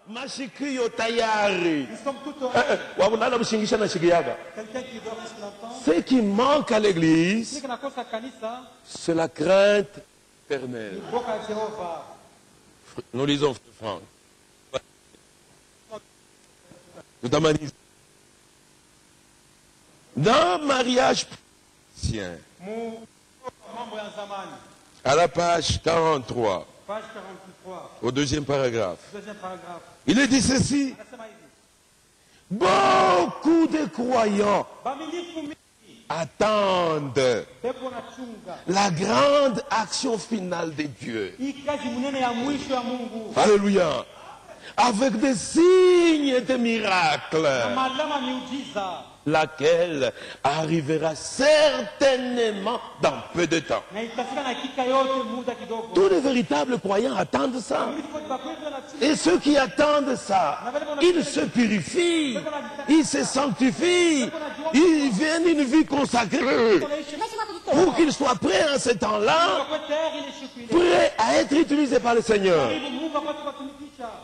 Mashikio tayari. Nous sommes tout au rêve. Quelqu'un qui dort jusqu'à l'entendre. Ce qui manque à l'église, C'est que la cause à Kanisa, c'est la crainte éternelle. Boka Jéhovah. Nous lisons Franck. Dans mariage chrétien, à la page 43, Page 43, au deuxième paragraphe, deuxième paragraphe. il est dit ceci. Beaucoup de croyants attendent la grande action finale de Dieu. Alléluia. Avec des signes et des miracles, laquelle arrivera certainement dans peu de temps. Tous les véritables croyants attendent ça. Et ceux qui attendent ça, ils se purifient, ils se sanctifient, ils viennent une vie consacrée pour qu'ils soient prêts en ce temps-là, prêts à être utilisés par le Seigneur.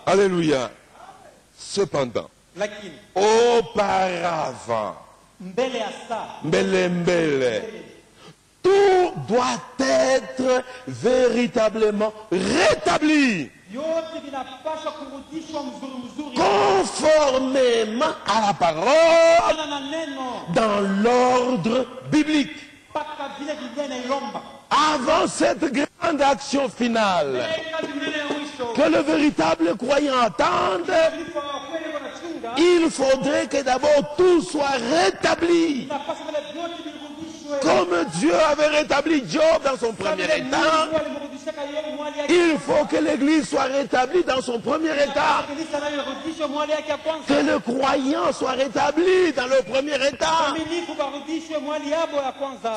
Alléluia. Cependant, auparavant, tout doit être véritablement rétabli, conformément à la parole, dans l'ordre biblique. Avant cette grande action finale que le véritable croyant attende, il faudrait que d'abord tout soit rétabli. Comme Dieu avait rétabli Job dans son premier état, il faut que l'Église soit rétablie dans son premier état. Que le croyant soit rétabli dans le premier état.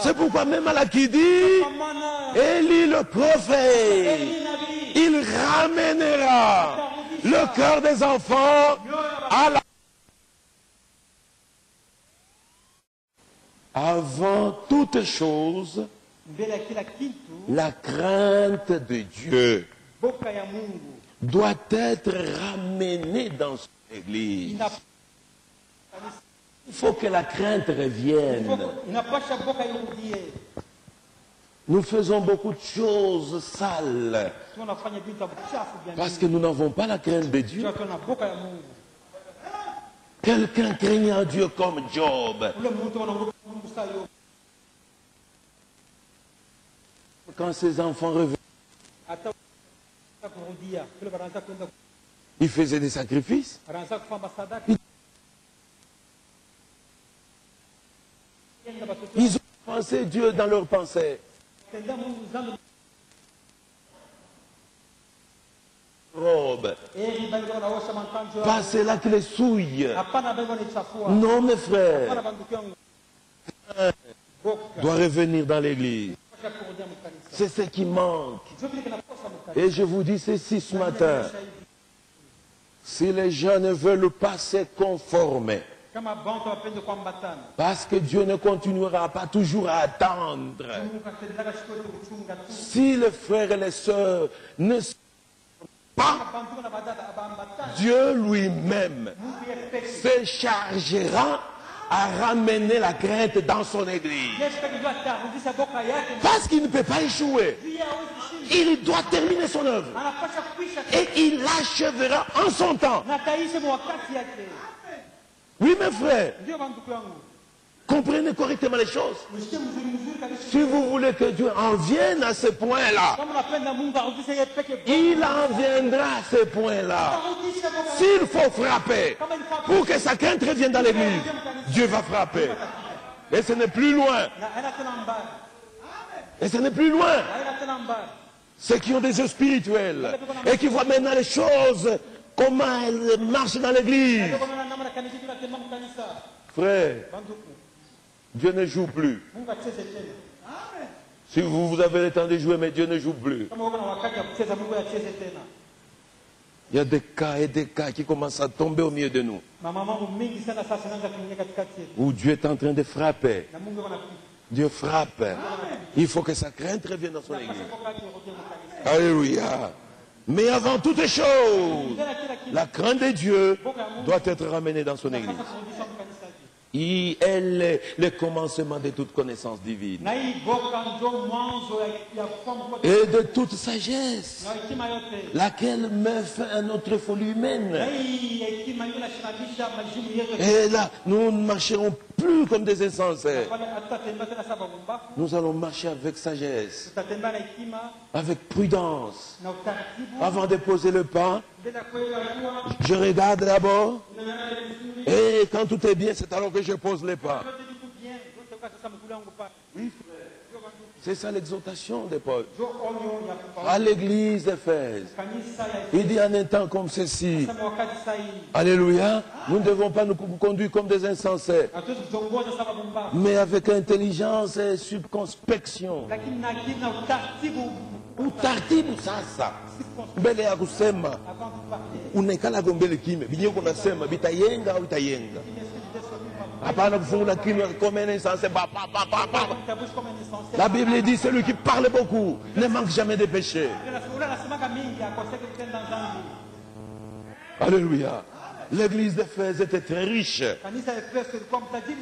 C'est pourquoi même Malaki dit, Élie le prophète, il ramènera le cœur des enfants à la... Avant toute chose, la crainte de Dieu doit être ramenée dans son Église. Il faut que la crainte revienne. Nous faisons beaucoup de choses sales parce que nous n'avons pas la crainte de Dieu. Quelqu'un craignant Dieu comme Job. Quand ses enfants revenaient, ils faisaient des sacrifices. Ils ont pensé Dieu dans leurs pensées. Robe. Pas c'est là qui les souille. Non, mes frères. Doit revenir dans l'église. C'est ce qui manque. Et je vous dis ceci ce matin. Si les gens ne veulent pas se conformer, parce que Dieu ne continuera pas toujours à attendre. Si les frères et les sœurs ne se pas, Dieu lui-même se chargera à ramener la crainte dans son église. Parce qu'il ne peut pas échouer. Il doit terminer son œuvre. Et il l'achèvera en son temps. Oui, mes frères. Comprenez correctement les choses. Si vous voulez que Dieu en vienne à ce point-là, il en viendra à ce point-là. S'il faut frapper pour que sa crainte revienne dans l'église, Dieu va frapper. Et ce n'est plus loin. Et ce n'est plus loin. Ceux qui ont des yeux spirituels et qui voient maintenant les choses, comment elles marchent dans l'église. Frère, Dieu ne joue plus. Si vous avez le temps de jouer, mais Dieu ne joue plus. Il y a des cas et des cas qui commencent à tomber au milieu de nous. Où Dieu est en train de frapper. Dieu frappe. Il faut que sa crainte revienne dans son église. Alléluia. Mais avant toutes les choses, la crainte de Dieu doit être ramenée dans son église. Elle est le commencement de toute connaissance divine et de toute sagesse, laquelle met fin à notre folie humaine. Et là, nous ne marcherons plus comme des insensés. Nous allons marcher avec sagesse, avec prudence. Avant de poser le pas, je regarde d'abord, et quand tout est bien, c'est alors que je pose les pas. C'est ça l'exhortation de Paul à l'église d'Éphèse. Il dit en un temps comme ceci, alléluia, nous ne devons pas nous conduire comme des insensés, mais avec intelligence et circonspection. Utaratibu sasa mbele ya kusema unekala gombele kime binyo kuna sema bitayenga au itayenga. Hapana kufungula kinywa comme un insensé. La Bible dit celui qui parle beaucoup ne manque jamais de péché. Alléluia. L'église d'Éphèse était très riche.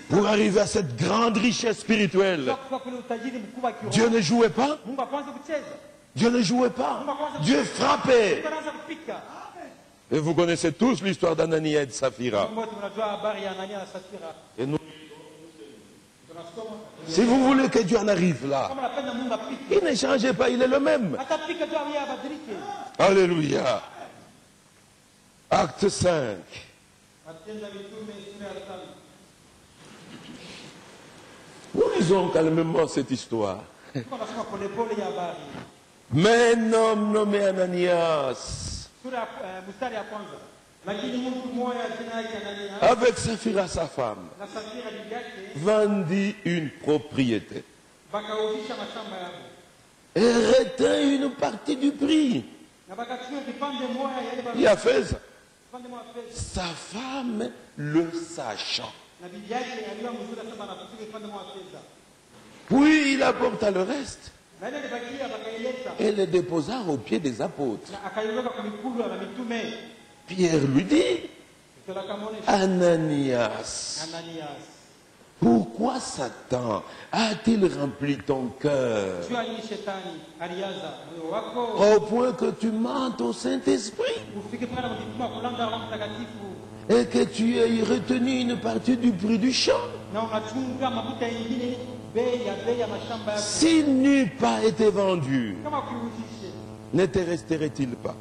Pour arriver à cette grande richesse spirituelle, Dieu ne jouait pas. Dieu ne jouait pas. Dieu frappait. Et vous connaissez tous l'histoire d'Anania et de Saphira. Et nous, si vous voulez que Dieu en arrive là, il ne change pas, il est le même. Alléluia. Acte 5. Nous lisons calmement cette histoire. Mais un homme nommé Ananias, avec Saphira sa femme, vendit une propriété et retint une partie du prix. Il a fait ça. Sa femme le sachant. Puis il apporta le reste et le déposa aux pieds des apôtres. Pierre lui dit, Ananias, pourquoi Satan a-t-il rempli ton cœur au point que tu mentes au Saint-Esprit et que tu aies retenu une partie du prix du champ? S'il n'eût pas été vendu, ne te resterait-il pas?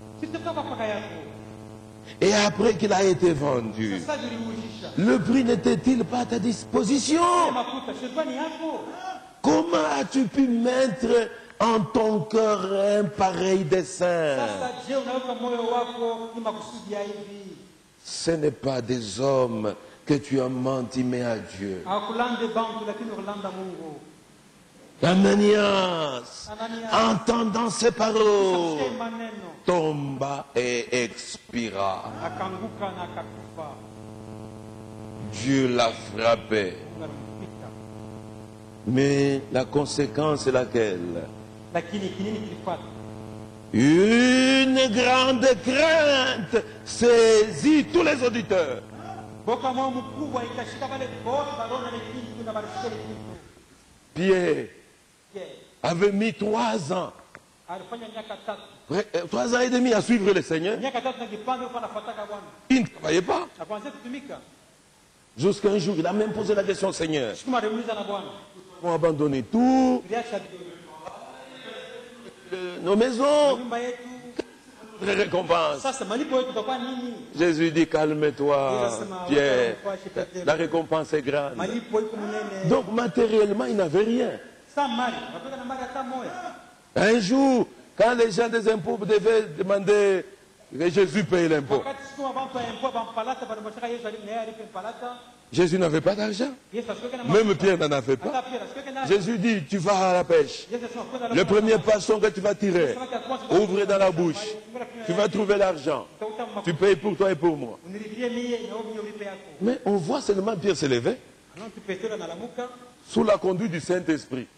Et après qu'il a été vendu, le prix n'était-il pas à ta disposition? Comment as-tu pu mettre en ton cœur un pareil dessein? Ce n'est pas des hommes que tu as menti, mais à Dieu. Ananias, entendant ces paroles, tomba et expira. Dieu l'a frappé. Mais la conséquence est laquelle? Une grande crainte saisit tous les auditeurs. Pierre avait mis 3 ans, 3 ans et demi à suivre le Seigneur. Il ne travaillait pas. Jusqu'à un jour, il a même posé la question au Seigneur. Ils ont abandonné tout, nos maisons, récompense. Jésus dit, calme-toi, Pierre, la récompense est grande. Donc matériellement, il n'avait rien. Un jour, quand les gens des impôts devaient demander que Jésus paye l'impôt, Jésus n'avait pas d'argent. Même Pierre n'en avait pas. Jésus dit, tu vas à la pêche. Le premier poisson que tu vas tirer, ouvre dans la bouche. Tu vas trouver l'argent. Tu payes pour toi et pour moi. Mais on voit seulement Pierre se lever sous la conduite du Saint-Esprit.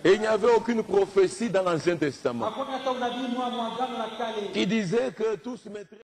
Et il n'y avait aucune prophétie dans l'Ancien Testament qui disait que tout se mettrait